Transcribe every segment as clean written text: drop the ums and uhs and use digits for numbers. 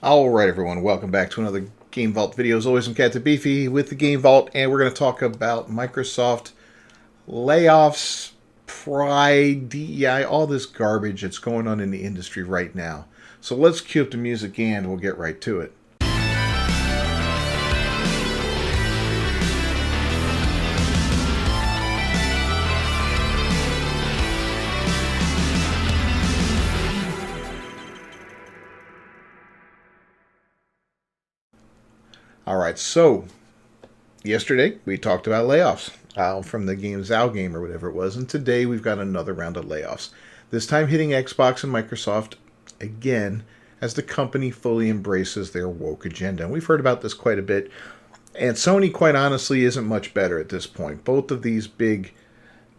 Alright everyone, welcome back to another Game Vault video. As always, I'm Captain Beefy with the Game Vault, and we're going to talk about Microsoft layoffs, pride, DEI, all this garbage that's going on in the industry right now. So let's cue up the music and we'll get right to it. Alright, so yesterday we talked about layoffs from the game Zao game or whatever it was, and today we've got another round of layoffs. This time hitting Xbox and Microsoft again as the company fully embraces their woke agenda. And we've heard about this quite a bit, and Sony, quite honestly, isn't much better at this point. Both of these big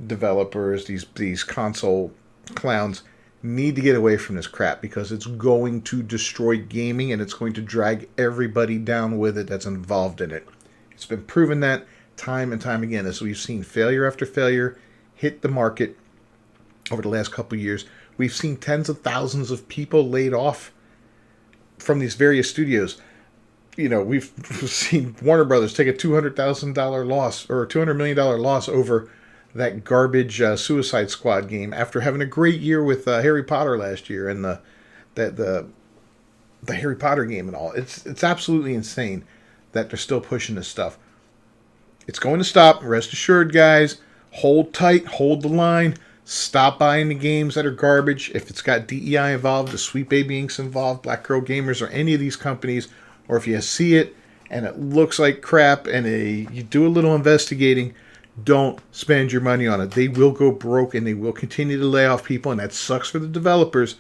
developers, these console clowns, need to get away from this crap because it's going to destroy gaming and it's going to drag everybody down with it that's involved in it. It's been proven that time and time again as we've seen failure after failure hit the market over the last couple of years. We've seen tens of thousands of people laid off from these various studios. You know, we've seen Warner Brothers take a $200,000 loss or a $200 million loss over that garbage Suicide Squad game after having a great year with Harry Potter last year and the Harry Potter game and all. It's absolutely insane that they're still pushing this stuff. It's going to stop. Rest assured, guys. Hold tight. Hold the line. Stop buying the games that are garbage. If it's got DEI involved, the Sweet Baby Inc.'s involved, Black Girl Gamers, or any of these companies, or if you see it and it looks like crap and you do a little investigating, don't spend your money on it. They will go broke and they will continue to lay off people, and that sucks for the developers.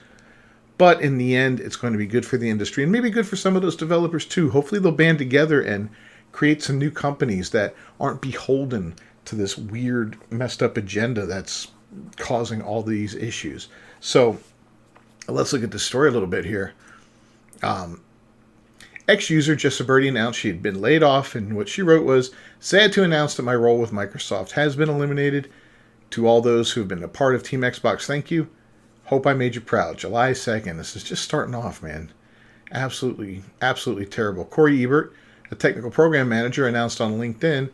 But in the end, it's going to be good for the industry and maybe good for some of those developers too. Hopefully they'll band together and create some new companies that aren't beholden to this weird, messed up agenda that's causing all these issues. So let's look at the story a little bit here. Ex-user Jessa Birdie announced she had been laid off, and what she wrote was, "Sad to announce that my role with Microsoft has been eliminated. To all those who have been a part of Team Xbox, thank you. Hope I made you proud. July 2nd. This is just starting off, man. Absolutely, absolutely terrible. Corey Ebert, a technical program manager, announced on LinkedIn,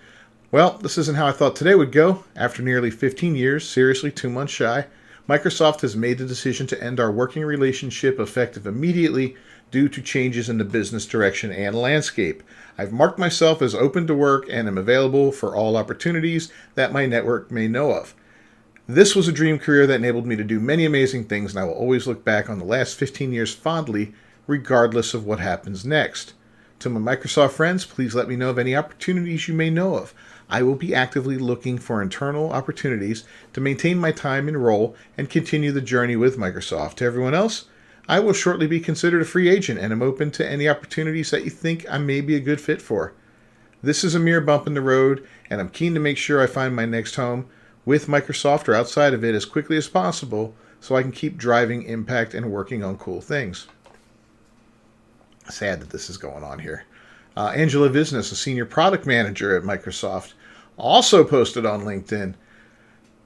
"Well, this isn't how I thought today would go. After nearly 15 years, seriously 2 months shy, Microsoft has made the decision to end our working relationship effective immediately due to changes in the business direction and landscape. I've marked myself as open to work and am available for all opportunities that my network may know of. This was a dream career that enabled me to do many amazing things, and I will always look back on the last 15 years fondly, regardless of what happens next. To my Microsoft friends, please let me know of any opportunities you may know of. I will be actively looking for internal opportunities to maintain my time and role and continue the journey with Microsoft. To everyone else, I will shortly be considered a free agent and am open to any opportunities that you think I may be a good fit for. This is a mere bump in the road, and I'm keen to make sure I find my next home with Microsoft or outside of it as quickly as possible so I can keep driving impact and working on cool things." Sad that this is going on here. Angela Visnes, a senior product manager at Microsoft, also posted on LinkedIn,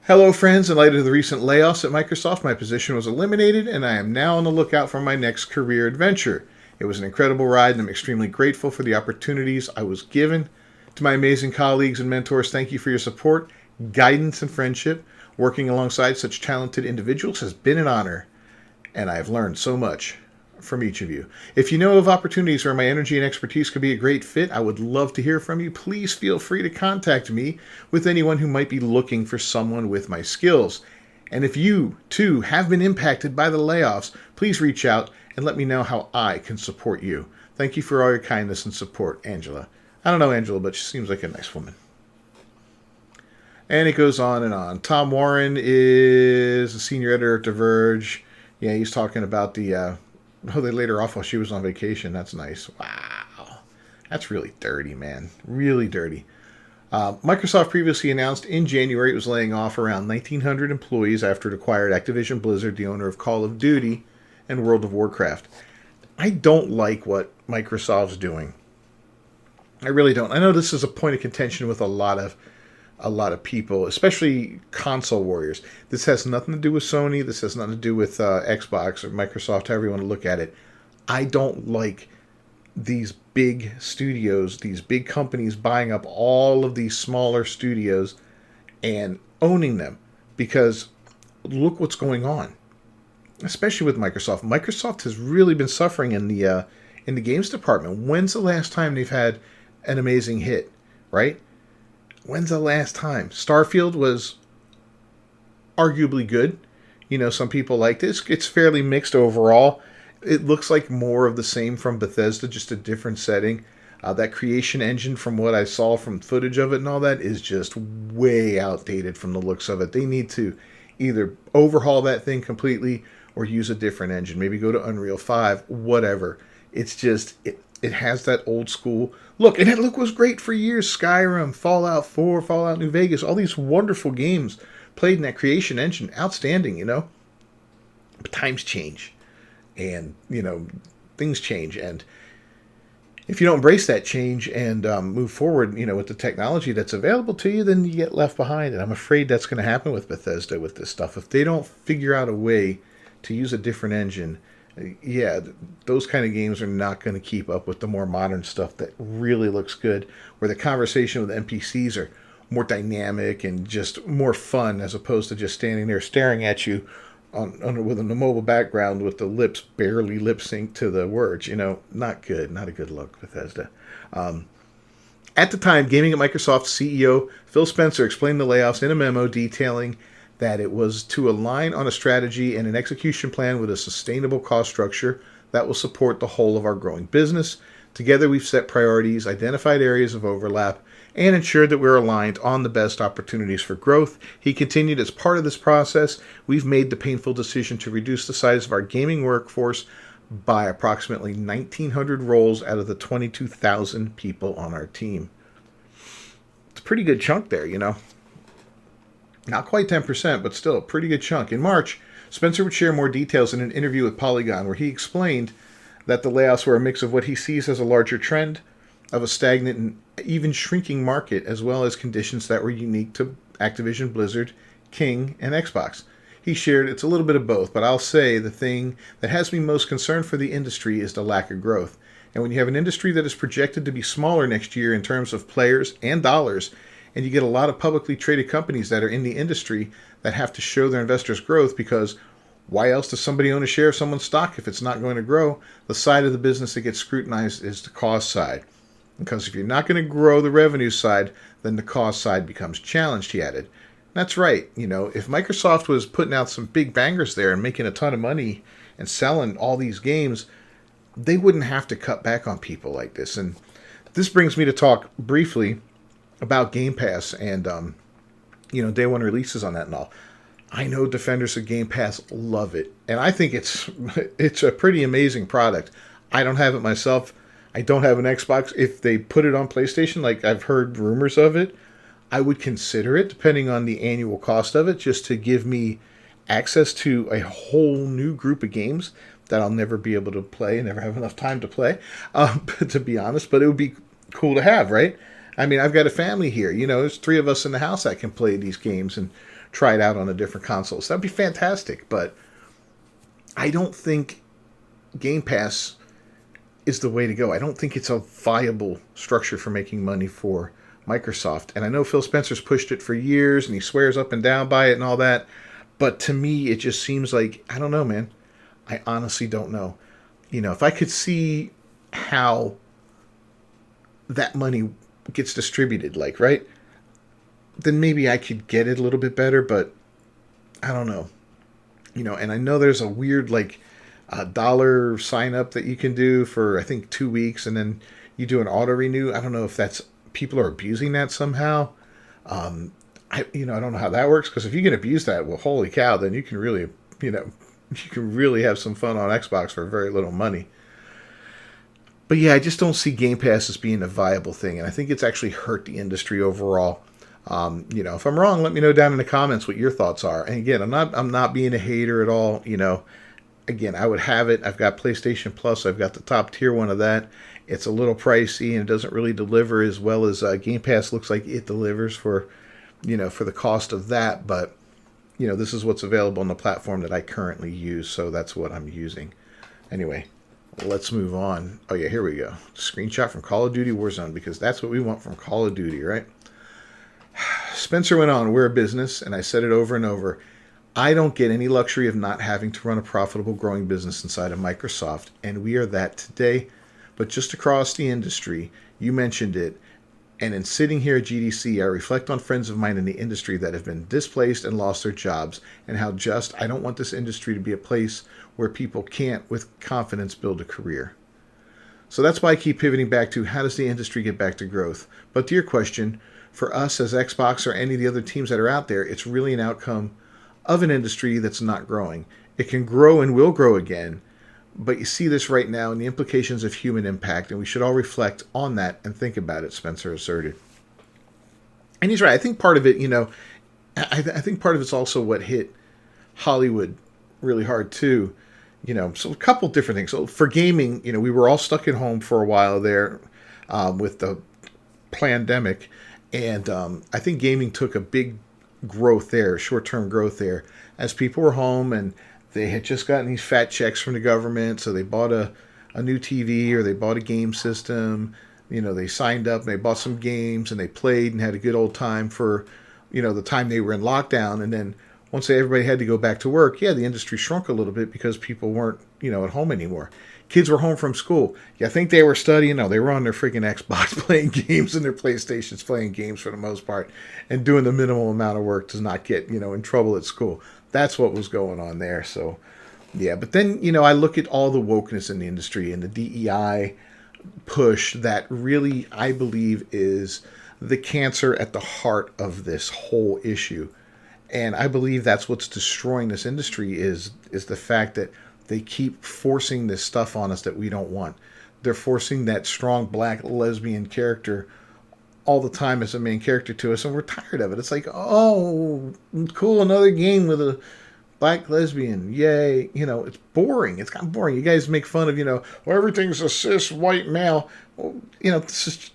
"Hello friends, in light of the recent layoffs at Microsoft, my position was eliminated and I am now on the lookout for my next career adventure. It was an incredible ride and I'm extremely grateful for the opportunities I was given. To my amazing colleagues and mentors, thank you for your support, guidance, and friendship. Working alongside such talented individuals has been an honor, and I have learned so much from each of you. If you know of opportunities where my energy and expertise could be a great fit, I would love to hear from you. Please feel free to contact me with anyone who might be looking for someone with my skills. And if you, too, have been impacted by the layoffs, please reach out and let me know how I can support you. Thank you for all your kindness and support, Angela." I don't know Angela, but she seems like a nice woman. And it goes on and on. Tom Warren is a senior editor at The Verge. Yeah, he's talking about the... they laid her off while she was on vacation. That's nice. Wow. That's really dirty, man. Really dirty. Microsoft previously announced in January it was laying off around 1,900 employees after it acquired Activision Blizzard, the owner of Call of Duty and World of Warcraft. I don't like what Microsoft's doing. I really don't. I know this is a point of contention with a lot of people, especially console warriors. This has nothing to do with Sony. This has nothing to do with Xbox or Microsoft, however you want to look at it. I don't like these big studios, these big companies buying up all of these smaller studios and owning them, because look what's going on, especially with Microsoft. Microsoft has really been suffering in the games department. When's the last time they've had an amazing hit, right? When's the last time? Starfield was arguably good. Some people liked it. It's fairly mixed overall. It looks like more of the same from Bethesda, just a different setting. That creation engine, from what I saw from footage of it and all that, is just way outdated from the looks of it. They need to either overhaul that thing completely or use a different engine. Maybe go to Unreal 5, whatever. It's just, it has that old school look. And that look was great for years. Skyrim, Fallout 4, Fallout New Vegas, all these wonderful games played in that creation engine. Outstanding, But times change. And, things change. And if you don't embrace that change and move forward, with the technology that's available to you, then you get left behind. And I'm afraid that's going to happen with Bethesda with this stuff. If they don't figure out a way to use a different engine, those kind of games are not going to keep up with the more modern stuff that really looks good, where the conversation with NPCs are more dynamic and just more fun, as opposed to just standing there staring at you with a mobile background with the lips barely lip sync to the words. Not good. Not a good look, Bethesda. At the time, Gaming at Microsoft CEO Phil Spencer explained the layoffs in a memo detailing that it was to align on a strategy and an execution plan with a sustainable cost structure that will support the whole of our growing business. Together, we've set priorities, identified areas of overlap, and ensured that we're aligned on the best opportunities for growth. He continued, as part of this process, we've made the painful decision to reduce the size of our gaming workforce by approximately 1,900 roles out of the 22,000 people on our team. It's a pretty good chunk there, Not quite 10%, but still a pretty good chunk. In March, Spencer would share more details in an interview with Polygon, where he explained that the layoffs were a mix of what he sees as a larger trend of a stagnant and even shrinking market, as well as conditions that were unique to Activision, Blizzard, King, and Xbox. He shared, it's a little bit of both, but I'll say the thing that has me most concerned for the industry is the lack of growth. And when you have an industry that is projected to be smaller next year in terms of players and dollars, and you get a lot of publicly traded companies that are in the industry that have to show their investors growth, because why else does somebody own a share of someone's stock if it's not going to grow? The side of the business that gets scrutinized is the cost side. Because if you're not going to grow the revenue side, then the cost side becomes challenged, he added. That's right. If Microsoft was putting out some big bangers there and making a ton of money and selling all these games, they wouldn't have to cut back on people like this. And this brings me to talk briefly about Game Pass and, day one releases on that and all. I know defenders of Game Pass love it, and I think it's a pretty amazing product. I don't have it myself. I don't have an Xbox. If they put it on PlayStation, like I've heard rumors of it, I would consider it, depending on the annual cost of it, just to give me access to a whole new group of games that I'll never be able to play and never have enough time to play, to be honest. But it would be cool to have, right? I mean, I've got a family here. There's 3 of us in the house that can play these games and try it out on a different console. So that'd be fantastic. But I don't think Game Pass is the way to go. I don't think it's a viable structure for making money for Microsoft. And I know Phil Spencer's pushed it for years and he swears up and down by it and all that. But to me, it just seems like, I don't know, man. I honestly don't know. If I could see how that money gets distributed, right? Then maybe I could get it a little bit better, but I don't know. And I know there's a weird, dollar sign up that you can do for, I think, 2 weeks, and then you do an auto renew. I don't know if people are abusing that somehow. I don't know how that works, because if you can abuse that, well, holy cow, then you can really, you can really have some fun on Xbox for very little money. But yeah, I just don't see Game Pass as being a viable thing, and I think it's actually hurt the industry overall. If I'm wrong, let me know down in the comments what your thoughts are. And again, I'm not being a hater at all. Again, I would have it. I've got PlayStation Plus. I've got the top tier one of that. It's a little pricey and it doesn't really deliver as well as Game Pass looks like it delivers for the cost of that. But this is what's available on the platform that I currently use, so that's what I'm using. Anyway, Let's move on. Oh, yeah, here we go. Screenshot from Call of Duty Warzone, because that's what we want from Call of Duty, right? Spencer went on, we're a business, and I said it over and over. I don't get any luxury of not having to run a profitable, growing business inside of Microsoft, and we are that today. But just across the industry, you mentioned it, and in sitting here at GDC, I reflect on friends of mine in the industry that have been displaced and lost their jobs, and how just I don't want this industry to be a place where people can't, with confidence, build a career. So that's why I keep pivoting back to how does the industry get back to growth? But to your question, for us as Xbox or any of the other teams that are out there, it's really an outcome of an industry that's not growing. It can grow and will grow again, but you see this right now in the implications of human impact, and we should all reflect on that and think about it, Spencer asserted. And he's right. I think part of it, I think part of it's also what hit Hollywood really hard too. So a couple different things. So for gaming, we were all stuck at home for a while there with the pandemic, and I think gaming took a big growth there, short-term growth there, as people were home and they had just gotten these fat checks from the government, so they bought a new TV or they bought a game system. They signed up and they bought some games and they played and had a good old time for, the time they were in lockdown. And then once everybody had to go back to work, yeah, the industry shrunk a little bit because people weren't, at home anymore. Kids were home from school. You think they were studying? No, they were on their freaking Xbox playing games and their PlayStations playing games for the most part and doing the minimal amount of work to not get, in trouble at school. That's what was going on there. So, yeah. But then, I look at all the wokeness in the industry and the DEI push that really, I believe, is the cancer at the heart of this whole issue. And I believe that's what's destroying this industry is the fact that they keep forcing this stuff on us that we don't want. They're forcing that strong black lesbian character all the time as a main character to us, and we're tired of it. It's like, oh, cool, another game with a black lesbian, yay. It's boring. It's kind of boring. You guys make fun of, well, everything's a cis white male. Well, this is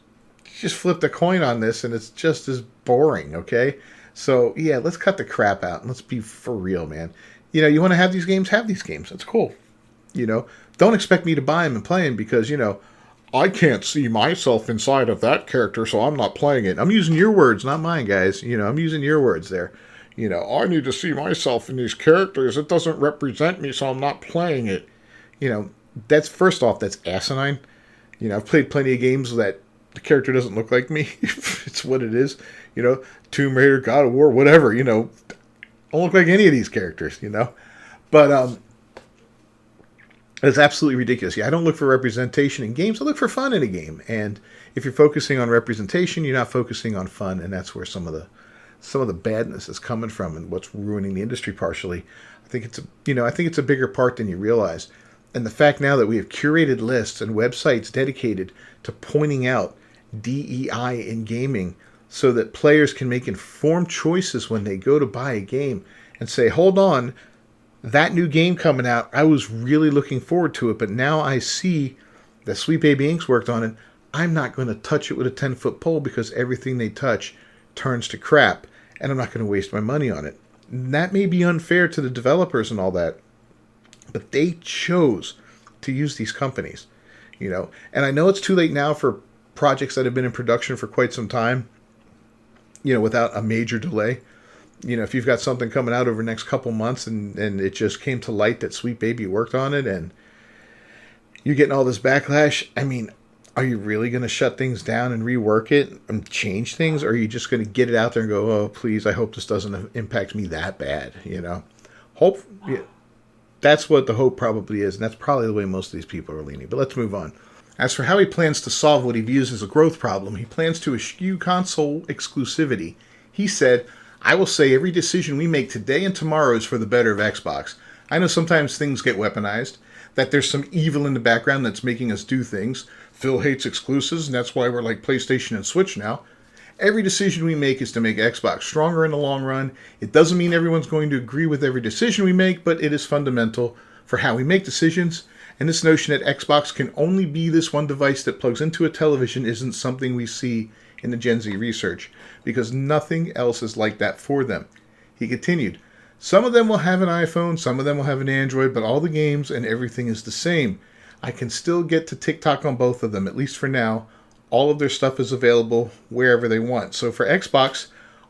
just flip the coin on this, and it's just as boring, okay? So, yeah, let's cut the crap out, and let's be for real, man. You want to have these games? Have these games. That's cool. Don't expect me to buy them and play them because, I can't see myself inside of that character, so I'm not playing it. I'm using your words, not mine, guys. I'm using your words there. I need to see myself in these characters. It doesn't represent me, so I'm not playing it. That's first off, that's asinine. I've played plenty of games that the character doesn't look like me. It's what it is. Tomb Raider, God of War, whatever. Don't look like any of these characters. But it's absolutely ridiculous. Yeah, I don't look for representation in games. I look for fun in a game. And if you're focusing on representation, you're not focusing on fun, and that's where some of the badness is coming from, and what's ruining the industry partially. I think it's a bigger part than you realize. And the fact now that we have curated lists and websites dedicated to pointing out DEI in gaming, so that players can make informed choices when they go to buy a game and say, hold on, that new game coming out, I was really looking forward to it, but now I see that Sweet Baby Inc.'s worked on it. I'm not going to touch it with a 10-foot pole because everything they touch turns to crap, and I'm not going to waste my money on it. And that may be unfair to the developers and all that, but they chose to use these companies, And I know it's too late now for projects that have been in production for quite some time, without a major delay. If you've got something coming out over the next couple months and it just came to light that Sweet Baby worked on it and you're getting all this backlash, I mean, are you really going to shut things down and rework it and change things? Or are you just going to get it out there and go, oh, please, I hope this doesn't impact me that bad, Hope, yeah, that's what the hope probably is, and that's probably the way most of these people are leaning. But let's move on. As for how he plans to solve what he views as a growth problem, he plans to eschew console exclusivity. He said, I will say every decision we make today and tomorrow is for the better of Xbox. I know sometimes things get weaponized, that there's some evil in the background that's making us do things. Phil hates exclusives, and that's why we're like PlayStation and Switch now. Every decision we make is to make Xbox stronger in the long run. It doesn't mean everyone's going to agree with every decision we make, but it is fundamental for how we make decisions. And this notion that Xbox can only be this one device that plugs into a television isn't something we see in the Gen Z research, because nothing else is like that for them. He continued, some of them will have an iPhone, some of them will have an Android, but all the games and everything is the same. I can still get to TikTok on both of them, at least for now. All of their stuff is available wherever they want. So for Xbox,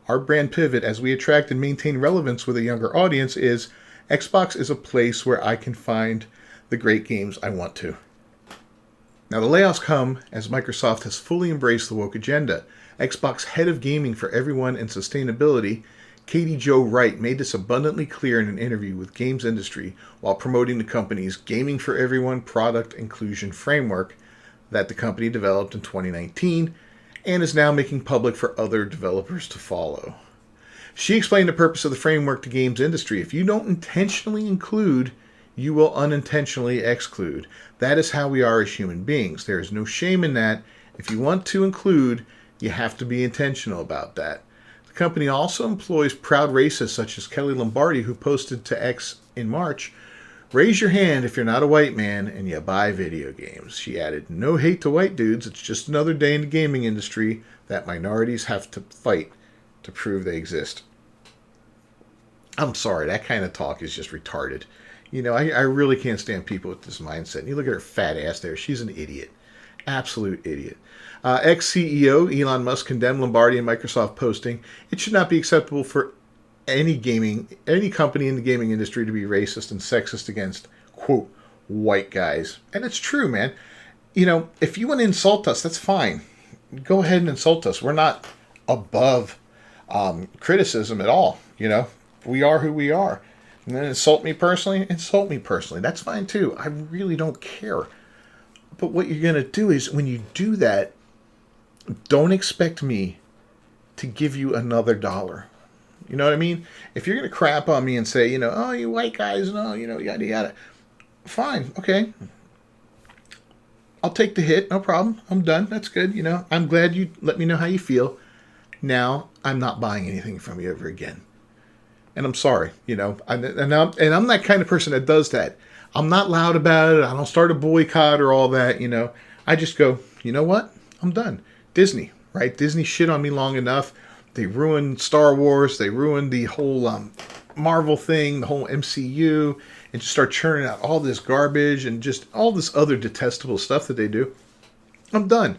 our brand pivot as we attract and maintain relevance with a younger audience is Xbox is a place where I can find the great games I want to. Now, the layoffs come as Microsoft has fully embraced the woke agenda. Xbox head of gaming for everyone and sustainability, Katie Jo Wright, made this abundantly clear in an interview with Games Industry while promoting the company's Gaming for Everyone product inclusion framework that the company developed in 2019 and is now making public for other developers to follow. She explained the purpose of the framework to Games Industry. If you don't intentionally include, you will unintentionally exclude. That is how we are as human beings. There is no shame in that. If you want to include, you have to be intentional about that. The company also employs proud racists such as Kelly Lombardi, who posted to X in March, "Raise your hand if you're not a white man and you buy video games." She added, "No hate to white dudes. It's just another day in the gaming industry that minorities have to fight to prove they exist." I'm sorry, that kind of talk is just retarded. I really can't stand people with this mindset. And you look at her fat ass there. She's an idiot. Absolute idiot. Ex-CEO Elon Musk condemned Lombardi and Microsoft, posting, "It should not be acceptable for any company in the gaming industry to be racist and sexist against, quote, white guys." And it's true, man. If you want to insult us, that's fine. Go ahead and insult us. We're not above criticism at all. We are who we are. And then insult me personally. That's fine too. I really don't care. But what you're going to do is, when you do that, don't expect me to give you another dollar. You know what I mean? If you're going to crap on me and say, "Oh, you white guys, no, yada, yada." Fine. Okay. I'll take the hit. No problem. I'm done. That's good. I'm glad you let me know how you feel. Now, I'm not buying anything from you ever again. And I'm sorry, and I'm that kind of person that does that. I'm not loud about it. I don't start a boycott or all that, I just go, you know what? I'm done. Disney, right? Disney shit on me long enough. They ruined Star Wars. They ruined the whole Marvel thing, the whole MCU, and just start churning out all this garbage and just all this other detestable stuff that they do. I'm done.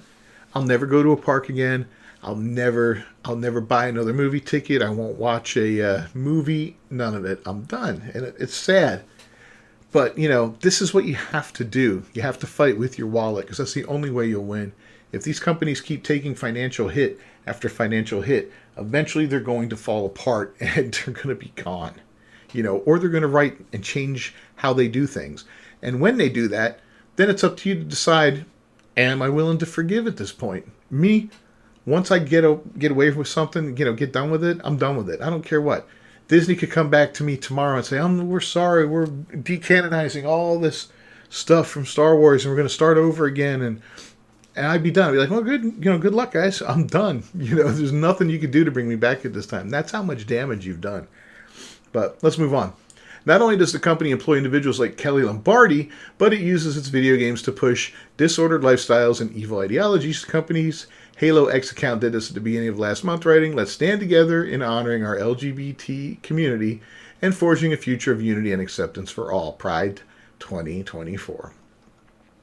I'll never go to a park again. I'll never buy another movie ticket. I won't watch a movie. None of it. I'm done. And it's sad. But, this is what you have to do. You have to fight with your wallet, because that's the only way you'll win. If these companies keep taking financial hit after financial hit, eventually they're going to fall apart and they're going to be gone. Or they're going to write and change how they do things. And when they do that, then it's up to you to decide, am I willing to forgive at this point? Me, once I get away with something, get done with it, I'm done with it. I don't care what. Disney could come back to me tomorrow and say, we're sorry, we're decanonizing all this stuff from Star Wars and we're going to start over again. And I'd be done. I'd be like, well, good luck, guys. I'm done. There's nothing you could do to bring me back at this time. That's how much damage you've done. But let's move on. Not only does the company employ individuals like Kelly Lombardi, but it uses its video games to push disordered lifestyles and evil ideologies. The company's Halo X account did this at the beginning of last month, writing, "Let's stand together in honoring our LGBT community and forging a future of unity and acceptance for all. Pride 2024.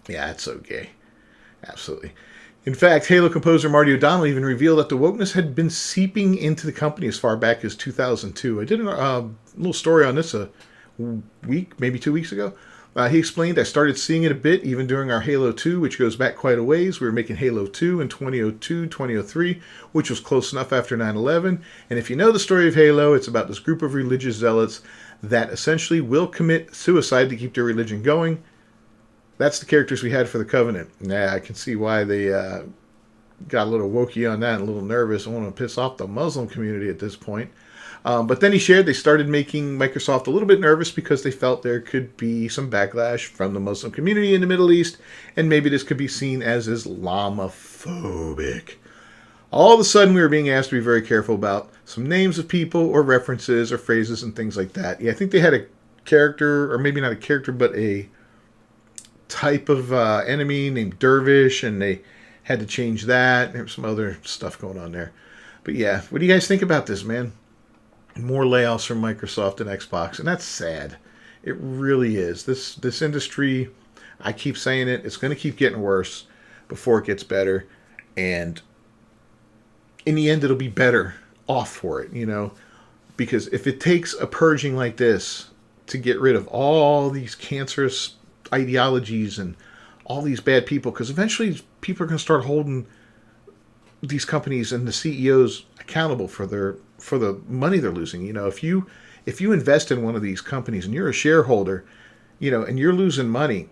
Yeah, it's so gay. Absolutely. In fact, Halo composer Marty O'Donnell even revealed that the wokeness had been seeping into the company as far back as 2002. I did a little story on this a week, maybe 2 weeks ago. He explained, "I started seeing it a bit even during our Halo 2, which goes back quite a ways. We were making Halo 2 in 2002, 2003, which was close enough after 9/11. And if you know the story of Halo, it's about this group of religious zealots that essentially will commit suicide to keep their religion going. That's the characters we had for the Covenant." Yeah, I can see why they got a little wokey on that and a little nervous. I want to piss off the Muslim community at this point. But then he shared they started making Microsoft a little bit nervous because they felt there could be some backlash from the Muslim community in the Middle East, and maybe this could be seen as Islamophobic. All of a sudden, we were being asked to be very careful about some names of people or references or phrases and things like that. Yeah, I think they had a character, or maybe not a character, but a type of enemy named Dervish, and they had to change that. There was some other stuff going on there. But yeah, what do you guys think about this, man? More layoffs from Microsoft and Xbox, and that's sad. It really is. This industry, I keep saying it. It's going to keep getting worse before it gets better. And in the end, it'll be better off for it, you know? Because if it takes a purging like this to get rid of all these cancerous ideologies and all these bad people, because eventually people are going to start holding these companies and the CEOs accountable for the money they're losing. You know, if you invest in one of these companies and you're a shareholder, you know, and you're losing money,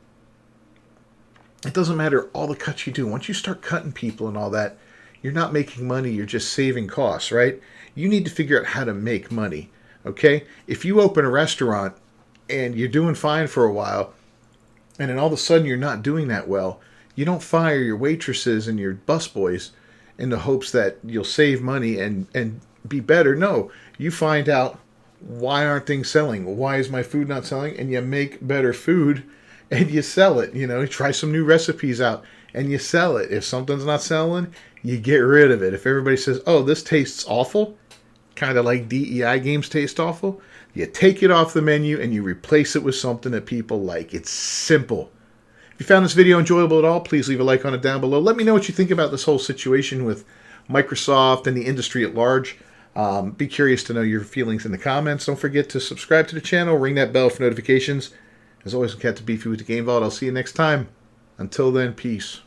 it doesn't matter all the cuts you do. Once you start cutting people and all that, you're not making money, you're just saving costs, right? You need to figure out how to make money, okay? If you open a restaurant and you're doing fine for a while, and then all of a sudden you're not doing that well, you don't fire your waitresses and your busboys in the hopes that you'll save money and be better. No, you find out, why aren't things selling? Why is my food not selling? And you make better food and you sell it. You know, you try some new recipes out and you sell it. If something's not selling, you get rid of it. If everybody says, oh, this tastes awful, kind of like DEI games taste awful, you take it off the menu and you replace it with something that people like. It's simple. If you found this video enjoyable at all, please leave a like on it down below. Let me know what you think about this whole situation with Microsoft and the industry at large. Be curious to know your feelings in the comments. Don't forget to subscribe to the channel, ring that bell for notifications. As always, I'm Cat to Beefy with the Game Vault. I'll see you next time. Until then, peace.